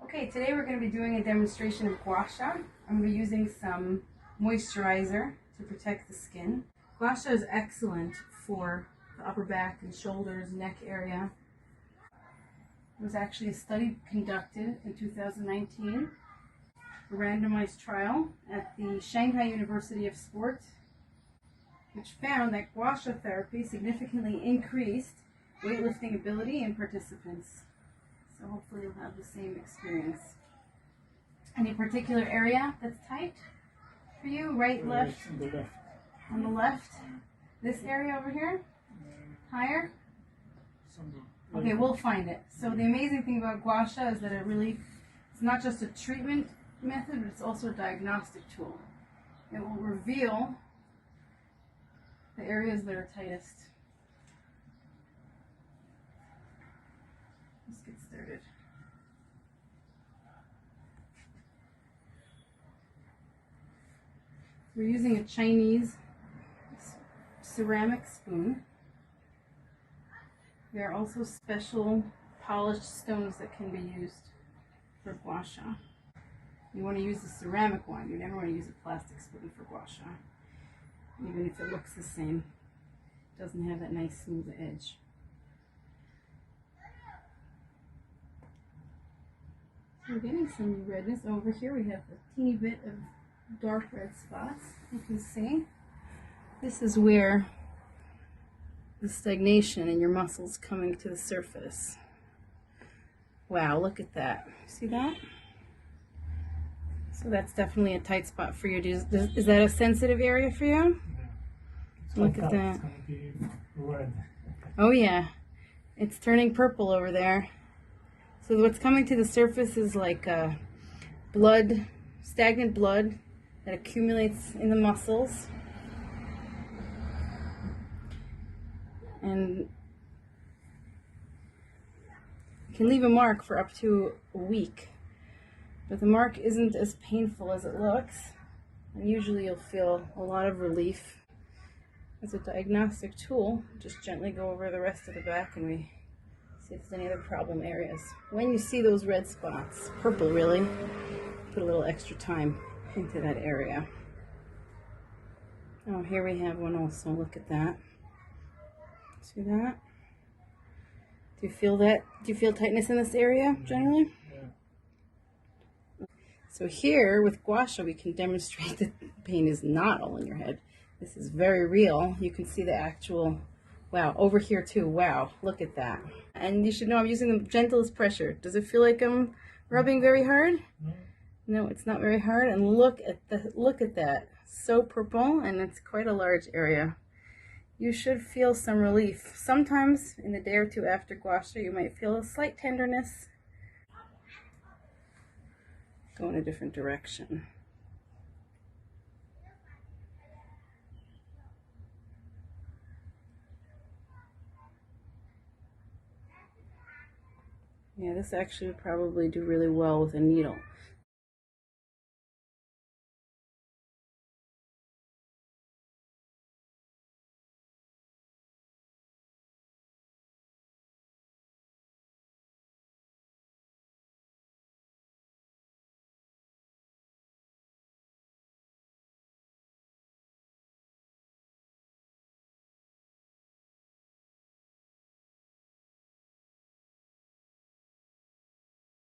Okay, today we're going to be doing a demonstration of Gua Sha. I'm going to be using some moisturizer to protect the skin. Gua Sha is excellent for the upper back and shoulders, neck area. There was actually a study conducted in 2019, a randomized trial at the Shanghai University of Sport, which found that Gua Sha therapy significantly increased weightlifting ability in participants. So hopefully you'll have the same experience. Any particular area that's tight for you? Right, left? On the left. On the left? This area over here? Higher? Okay, we'll find it. So the amazing thing about Gua Sha is that it's not just a treatment method, but it's also a diagnostic tool. It will reveal the areas that are tightest. Let's get started. We're using a Chinese ceramic spoon. There are also special polished stones that can be used for Gua Sha. You want to use the ceramic one. You never want to use a plastic spoon for Gua Sha. Even if it looks the same, it doesn't have that nice smooth edge. So we're getting some redness over here. We have a teeny bit of dark red spots. You can see this is where the stagnation in your muscles coming to the surface. Wow, look at that. See that? So that's definitely a tight spot for you. Is that a sensitive area for you? Yeah. Look at that. It's gonna be red. Oh yeah, it's turning purple over there. So what's coming to the surface is like blood, stagnant blood that accumulates in the muscles. And can leave a mark for up to a week. But the mark isn't as painful as it looks. And usually you'll feel a lot of relief. As a diagnostic tool, just gently go over the rest of the back and we see if there's any other problem areas. When you see those red spots, purple really, put a little extra time into that area. Oh, here we have one also. Look at that. See that? Do you feel that? Do you feel tightness in this area generally? Yeah. So here with Gua Sha, we can demonstrate that pain is not all in your head. This is very real. You can see the actual, wow, over here too. Wow, look at that. And you should know I'm using the gentlest pressure. Does it feel like I'm rubbing very hard? No, it's not very hard. And look at that. So purple, and it's quite a large area. You should feel some relief. Sometimes in the day or two after Gua Sha, you might feel a slight tenderness. Go in a different direction. Yeah, this actually would probably do really well with a needle.